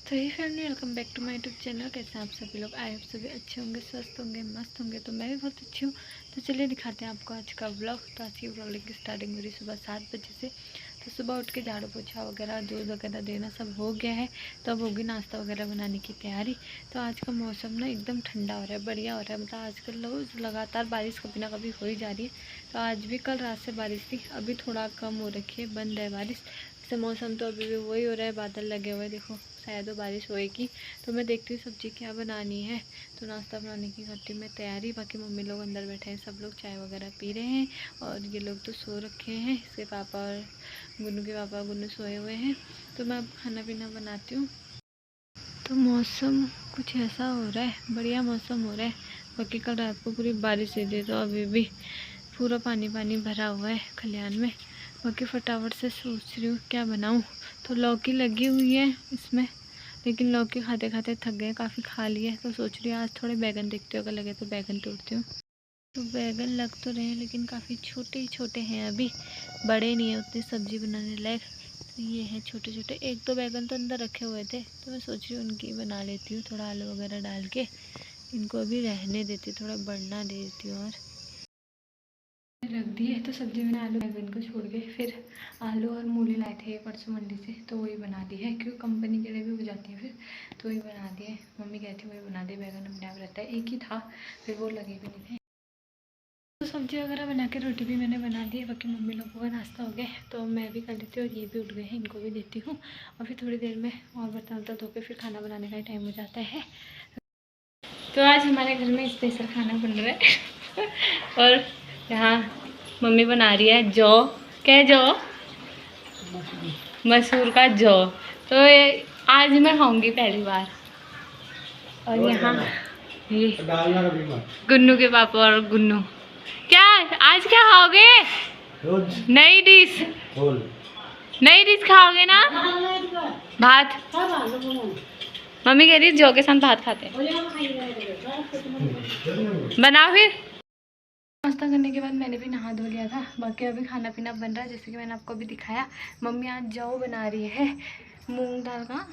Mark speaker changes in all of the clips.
Speaker 1: तो ये family, welcome back to my YouTube channel. कैसे हैं आप सभी लोग? आई होप सभी अच्छे होंगे, स्वस्थ होंगे, मस्त होंगे। तो मैं भी बहुत अच्छी हूँ। तो चलिए दिखाते हैं आपको आज का व्लॉग। तो आज की व्लॉग की स्टार्टिंग मेरी सुबह 7 बजे से। तो सुबह उठ के झाड़ू पोछा वगैरह, दूध वगैरह देना सब हो गया है। तो अब होगी नाश्ता वगैरह बनाने की तैयारी। तो आज का मौसम ना एकदम ठंडा हो रहा है, बढ़िया हो रहा है। मतलब आजकल रोज़ लगातार बारिश कभी ना कभी हो ही जा रही है। तो आज भी कल रात से बारिश थी, अभी थोड़ा कम हो रखी है, बंद है बारिश। वैसे मौसम तो अभी भी वही हो रहा है, बादल लगे हुए, देखो शायद वो बारिश होएगी। तो मैं देखती हूँ सब्जी क्या बनानी है। तो नाश्ता बनाने की करती हूँ मैं तैयारी। बाकी मम्मी लोग अंदर बैठे हैं, सब लोग चाय वगैरह पी रहे हैं। और ये लोग तो सो रखे हैं, इसके पापा और गुन्नू के पापा, गुन्नू सोए हुए हैं। तो मैं अब खाना पीना बनाती हूँ। तो मौसम कुछ ऐसा हो रहा है, बढ़िया मौसम हो रहा है। बाकी कल रात को पूरी बारिश हुई थी, तो अभी भी पूरा पानी पानी भरा हुआ है खलिहान में। बाकी फटाफट से सोच रही हूँ क्या बनाऊँ। तो लौकी लगी हुई है इसमें, लेकिन लौकी खाते खाते थक गए, काफ़ी खा लिए। तो सोच रही हूँ आज थोड़े बैगन देखती हूँ, अगर लगे तो बैगन तोड़ती हूँ। तो बैगन लग तो रहे हैं, लेकिन काफ़ी छोटे छोटे हैं, अभी बड़े नहीं है उतनी सब्जी बनाने लायक। तो ये हैं छोटे छोटे। एक दो बैगन तो अंदर रखे हुए थे, तो मैं सोच रही हूँ उनकी बना लेती हूँ, थोड़ा आलू वगैरह डाल के। इनको अभी रहने देती हूँ, थोड़ा बढ़ना देती हूँ। और रख दिए तो सब्जी मैंने आलू बैगन को छोड़ के फिर आलू और मूली लाए थे परसों मंडी से, तो वही बना दी है, क्योंकि कंपनी के लिए भी हो जाती है फिर। तो वही बना दिए, मम्मी कहती वही बना दे, बैगन अपने आप रहता है। एक ही था, फिर वो लगे भी नहीं थे। तो सब्जी वगैरह बना के रोटी भी मैंने बना दी है। बाकी मम्मी लोगों का नाश्ता हो गया, तो मैं भी कर लेती हूँ। और ये भी उठ गए हैं, इनको भी देती हूँ। और फिर थोड़ी देर में और बर्तन वर्तन धो के फिर खाना बनाने का टाइम हो जाता है। तो आज हमारे घर में स्पेशल खाना बन रहा है और यहाँ मम्मी बना रही है जौ। क्या जौ? मसूर का जौ। तो ये आज मैं खाऊंगी पहली बार। और यहाँ ये गुन्नू के पापा और गुन्नू। क्या आज क्या खाओगे? नई डिश, नई डिश खाओगे ना? भात। मम्मी कह रही है जौ के साथ भात खाते हैं। बनाओ फिर। नाश्ता करने के बाद मैंने भी नहा धो लिया था। बाकी अभी खाना पीना बन रहा है, जैसे कि मैंने आपको अभी दिखाया। मम्मी आज जौ बना रही है, मूंग दाल का,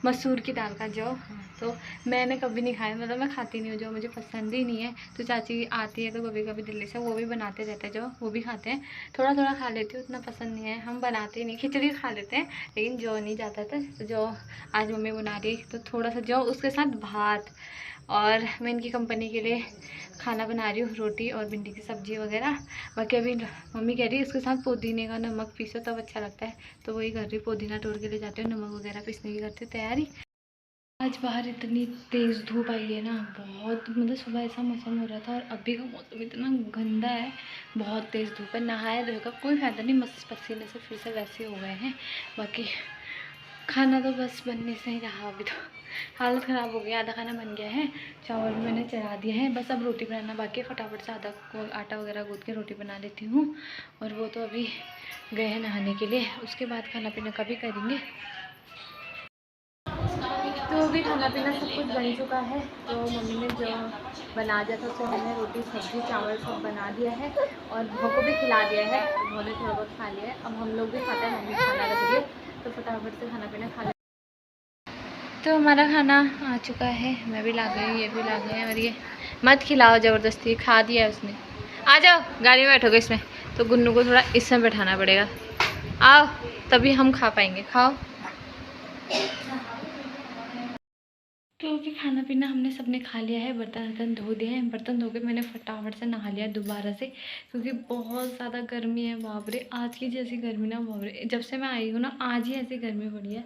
Speaker 1: मसूर की दाल का जौ। तो मैंने कभी नहीं खाया, मतलब मैं खाती नहीं हूँ जौ, मुझे पसंद ही नहीं है। तो चाची आती है तो कभी कभी दिल्ली से, वो भी बनाते रहते हैं जौ, वो भी खाते हैं। थोड़ा थोड़ा खा लेती हूँ, उतना पसंद नहीं है, हम बनाते ही नहीं। खिचड़ी खा लेते हैं, लेकिन जौ नहीं जाता था। तो जौ आज मम्मी बना रही, तो थोड़ा सा जौ, उसके साथ भात। और मैं इनकी कंपनी के लिए खाना बना रही हूँ, रोटी और भिंडी की सब्ज़ी वगैरह। बाकी अभी मम्मी कह रही है इसके साथ पुदीने का नमक पीसो तब अच्छा लगता है, तो वही कर रही, पुदीना तोड़ के ले जाते हो, नमक वगैरह पीसने की करती हूँ तैयारी। आज बाहर इतनी तेज़ धूप आई है ना, बहुत, मतलब सुबह ऐसा मौसम हो रहा था और अभी का मौसम इतना गंदा है, बहुत तेज़ धूप है। नहाए रहेगा कोई फ़ायदा नहीं, मस्त पसीने से फिर से वैसे हो गए हैं। बाकी खाना तो बस बनने से ही रहा, अभी तो हालत ख़राब हो गई। आधा खाना बन गया है, चावल भी मैंने चढ़ा दिए हैं, बस अब रोटी बनाना बाकी है। फटाफट से आधा को आटा वगैरह गूँथ के रोटी बना लेती हूँ। और वो तो अभी गए हैं नहाने के लिए, उसके बाद खाना पीना का भी करेंगे। तो अभी खाना पीना सब कुछ बन चुका है। तो मम्मी ने जो बना दिया था, तो हमने रोटी सब्जी चावल सब बना दिया है और भौ को भी खिला दिया है। उन्होंने थोड़ा बहुत खा लिया है, अब हम लोग भी खाते हैं। मम्मी खाना रख दिए, तो फटाफट से खाना पीना खा लिया। तो हमारा खाना आ चुका है, मैं भी ला गई, ये भी ला गए। और ये मत खिलाओ ज़बरदस्ती, खा दिया है उसने। आ जाओ गाड़ी में बैठोगे इसमें, तो गुन्नू को थोड़ा इसमें बैठाना पड़ेगा। आओ तभी हम खा पाएंगे, खाओ। तो अभी खाना पीना हमने सबने खा लिया है, बर्तन वर्तन धो दिए हैं। बर्तन धो के मैंने फटाफट से नहा लिया दोबारा से, क्योंकि बहुत ज़्यादा गर्मी है, बाप रे। आज की जैसी गर्मी ना, बाप रे, जब से मैं आई हूँ ना आज ही ऐसी गर्मी पड़ी है,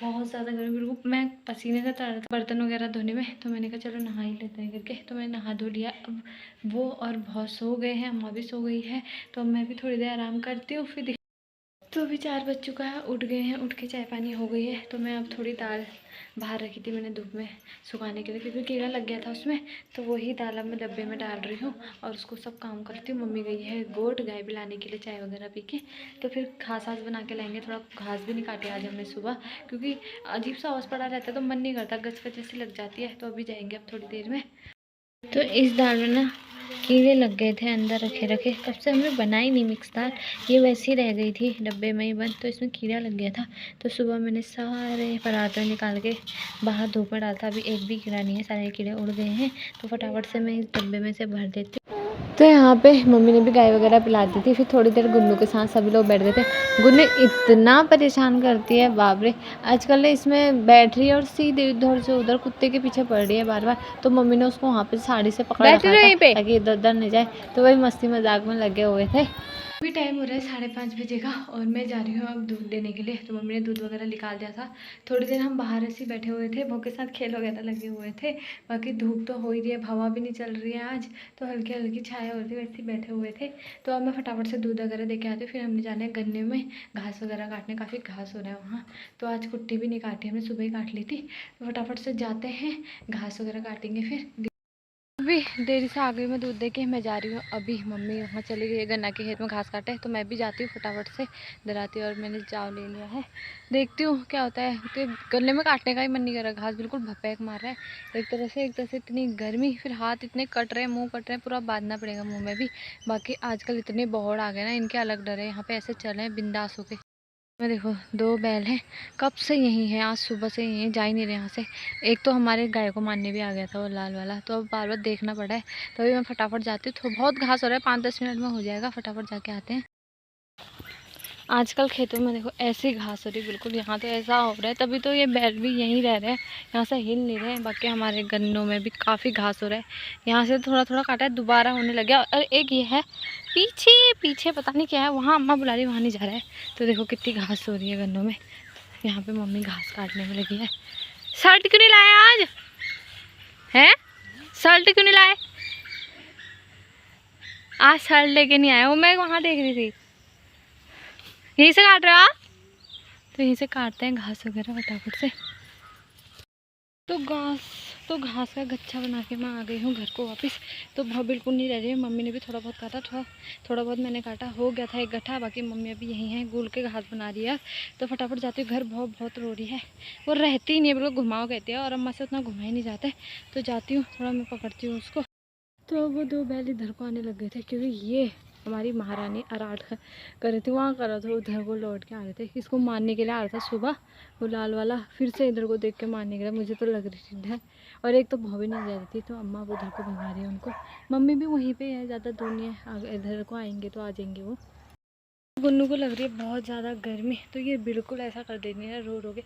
Speaker 1: बहुत ज़्यादा गर्मी। बिल्कुल मैं पसीने से तर बर्तन वगैरह धोने में, तो मैंने कहा चलो नहा ही लेते हैं करके, तो मैंने नहा धो लिया। अब वो और बहुत सो गए हैं, अम्मा भी सो गई है, तो अब मैं भी थोड़ी देर आराम करती हूँ फिर। तो अभी 4 बज चुका है, उठ गए हैं, उठ के चाय पानी हो गई है। तो मैं अब थोड़ी दाल बाहर रखी थी मैंने धूप में सुखाने के लिए, क्योंकि कीड़ा लग गया था उसमें। तो वही दाल अब मैं डब्बे में डाल रही हूँ और उसको सब काम करती हूँ। मम्मी गई है गोट गाय भी लाने के लिए, चाय वगैरह पी के। तो फिर घास वास बना के लाएंगे, थोड़ा घास भी नहीं काटे आज हमने सुबह, क्योंकि अजीब सा आवाज़ पड़ा रहता है, तो मन नहीं करता, गच वच जैसी लग जाती है। तो अभी जाएंगे अब थोड़ी देर में। तो इस दाल में ना कीड़े लग गए थे अंदर रखे रखे, कब से हमने बनाई नहीं मिक्स दाल, ये वैसी रह गई थी डब्बे में ही बंद, तो इसमें कीड़ा लग गया था। तो सुबह मैंने सारे पराठे निकाल के बाहर धूप में डाला था, अभी एक भी कीड़ा नहीं है, सारे कीड़े उड़ गए हैं। तो फटाफट से मैं इस डब्बे में से भर देती हूँ। तो यहाँ पे मम्मी ने भी गाय वगैरह पिला दी थी। फिर थोड़ी देर गुन्नू के साथ सभी लोग बैठ गए थे। गुन्नू इतना परेशान करती है बाप रे, आजकल इसमें बैठ रही है और सीधे इधर से उधर कुत्ते के पीछे पड़ रही है बार बार। तो मम्मी ने उसको वहाँ पे साड़ी से पकड़ रखा था ताकि इधर उधर नहीं जाए, तो वही मस्ती मजाक में लगे हुए थे। अभी टाइम हो रहा है 5:30 बजे का और मैं जा रही हूँ अब दूध देने के लिए। तो मम्मी ने दूध वगैरह निकाल दिया था। थोड़ी देर हम बाहर ऐसे बैठे हुए थे, भोग के साथ खेल वगैरह लगे हुए थे। बाकी धूप तो हो ही रही है, हवा भी नहीं चल रही है आज, तो हल्की हल्की छाया हो रही है, वैसे ही बैठे हुए थे। तो अब मैं फटाफट से दूध वगैरह दे के आती हूँ। फिर हमने जाना है गन्ने में घास वगैरह काटने, काफ़ी घास हो रहा है वहाँ। तो आज कुट्टी भी नहीं काटी, हमने सुबह ही काट ली थी। तो फटाफट से जाते हैं, घास वगैरह काटेंगे। फिर अभी देरी से आ गई मैं दूध दे के, मैं जा रही हूँ। अभी मम्मी वहाँ चली गई है गन्ना के खेत में घास काटे, तो मैं भी जाती हूँ फटाफट से दराती हूँ। और मैंने जाव ले लिया है, देखती हूँ क्या होता है। तो गन्ने में काटने का ही मन नहीं कर रहा, घास बिल्कुल भपैक मार रहा है एक तरह से इतनी गर्मी, फिर हाथ इतने कट रहे हैं, मुँह कट रहे हैं, पूरा बांधना पड़ेगा मुँह में भी। बाकी आजकल इतने बौड़ आ गए ना, इनके अलग डर है। यहाँ पे ऐसे चल रहे हैं बिंदास होके। मैं देखो 2 बैल हैं, कब से यहीं हैं, आज सुबह से यहीं जा ही नहीं रहे यहाँ से। एक तो हमारे गाय को मारने भी आ गया था वो लाल वाला, तो अब बार बार देखना पड़ा है। तो अभी मैं फटाफट जाती हूँ, तो बहुत घास हो रहा है, 5-10 मिनट में हो जाएगा, फटाफट जाके आते हैं। आजकल खेतों में देखो ऐसी घास हो रही बिल्कुल, यहाँ तो ऐसा हो रहा है, तभी तो ये बैल भी यहीं रह रहे हैं, यहाँ से हिल नहीं रहे हैं। बाकी हमारे गन्नों में भी काफ़ी घास हो रहा है, यहाँ से थोड़ा थोड़ा काटा है, दोबारा होने लग गया। और एक ये है पीछे पीछे पता नहीं क्या है, वहाँ अम्मा बुला रही, वहाँ नहीं जा रहा है। तो देखो कितनी घास हो रही है गन्नों में। यहाँ पे मम्मी घास काटने में लगी है। शर्ट क्यों नहीं लाए आज हैं, शर्ट क्यों नहीं लाए आज, शर्ट लेके नहीं आए वो, मैं वहाँ देख रही थी। यहीं से काट रहे हो आप, तो यहीं से काटते हैं घास वगैरह फटाफट से। तो घास का गच्छा बना के मैं आ गई हूँ घर को वापस। तो बहुत बिल्कुल नहीं रह रही है, मम्मी ने भी थोड़ा बहुत काटा, थोड़ा बहुत मैंने काटा, हो गया था एक गट्ठा। बाकी मम्मी अभी यहीं है, गुल के घास बना रही है। तो फटाफट जाती हूँ घर, बहुत रो रही है, वो रहती ही नहीं है, बिल्कुल घुमाओ कहती है, और अम्मा से उतना घुमा ही नहीं जाता है। तो जाती हूँ, थोड़ा मैं पकड़ती हूँ उसको। तो वो 2 बैल इधर को आने लग गए थे, क्योंकि ये हमारी महारानी आराट कर रहे थे, वहाँ कर रहा था, उधर को लौट के आ रहे थे। इसको मारने के लिए आ रहा था सुबह वो लाल वाला, फिर से इधर को देख के मारने के लिए, मुझे तो लग रही थी डर। और एक तो भाव भी नहीं जा रही थी, तो अम्मा वो उधर को भगा रही है उनको। मम्मी भी वहीं पे है, ज़्यादा दूर नहीं है, इधर को आएंगे तो आ जाएंगे वो। गुन्नू को लग रही है बहुत ज़्यादा गर्मी, तो ये बिल्कुल ऐसा कर देनी है, रो के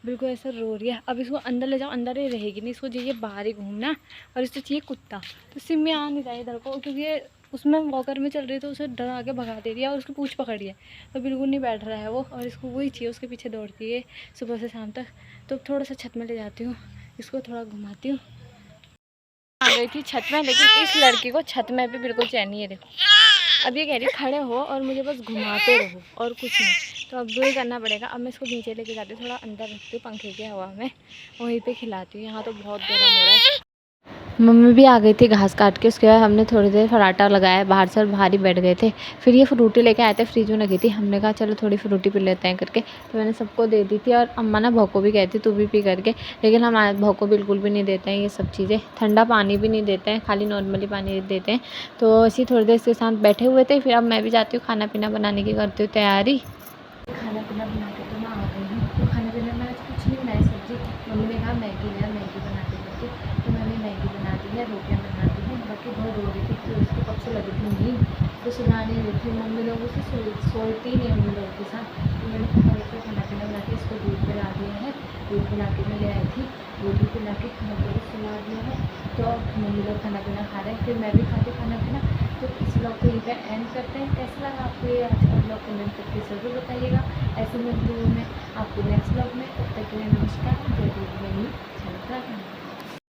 Speaker 1: बिल्कुल ऐसा रो रही है। अब इसको अंदर ले जाओ, अंदर ही रहेगी नहीं, इसको चाहिए बाहर ही घूमना, और इसको चाहिए कुत्ता। तो सिम्मी आ नहीं रहा है इधर को, क्योंकि ये उसमें वॉकर में चल रही है, तो उसे डरा के भगा दे रही है और उसकी पूँछ पकड़ रही है, तो बिल्कुल नहीं बैठ रहा है वो, और इसको वही चाहिए, उसके पीछे दौड़ती है सुबह से शाम तक। तो थोड़ा सा छत में ले जाती हूँ, इसको थोड़ा घुमाती हूँ। आ गई थी छत में, लेकिन इस लड़की को छत में भी बिल्कुल चैन नहीं है। देखो अब ये कह रही खड़े हो और मुझे बस घुमाते रहो और कुछ नहीं, तो अब वही करना पड़ेगा। अब मैं इसको नीचे लेके जाती हूँ, थोड़ा अंदर रखती हूँ पंखे की हवा में, वहीं पे खिलाती हूँ। यहाँ तो बहुत गर्म हो रहा है। मम्मी भी आ गई थी घास काट के, उसके बाद हमने थोड़ी देर फराटा लगाया बाहर से और बाहर ही बैठ गए थे। फिर ये फ्रूटी लेके आए थे, फ्रिज में लगी थी, हमने कहा चलो थोड़ी फ्रूटी पी लेते हैं करके, तो मैंने सबको दे दी थी। और अम्मा ना भौको भी कहती तू भी पी करके, लेकिन हमारे भौको बिल्कुल भी नहीं देते हैं ये सब चीज़ें, ठंडा पानी भी नहीं देते हैं, खाली नॉर्मली पानी देते हैं। तो इसी थोड़ी देर इसके साथ बैठे हुए थे। फिर अब मैं भी जाती हूँ खाना पीना बनाने की, करती हूँ तैयारी। खाना पीना बना के तो मैं आ गई हूँ। तो खाने पीने में कुछ नहीं बनाई सब्जी, मम्मी ने कहा मैगी ले, मैगी बना दी करके, तो मैंने मैगी बना दी है, रोटियाँ बना दी हैं। बाकी बहुत रो रही थी, फिर उसको कब से लगी थी नींद, तो सुना नहीं रही थी, मम्मी लोगों से सोती नहीं मम्मी लोगों के साथ। तो मैंने फटाफट से खाना पीना बना के इसको दूध पिला दिया है, दूध पिला के मैं ले आई थी, दूध पिला के खाना पीना सुला दिया है। तो मम्मी लोग खाना पीना खा रहे हैं, फिर मैं भी खाती खाना पीना। तो इस ब्लॉग को यहीं पे एंड करते हैं। कैसा लगा आपको ये आज का ब्लॉग, कमेंट करके ज़रूर बताइएगा। ऐसे मिलती हूँ मैं आपको नेक्स्ट ब्लॉग में, तब तक के लिए नमस्कार, जय देवी।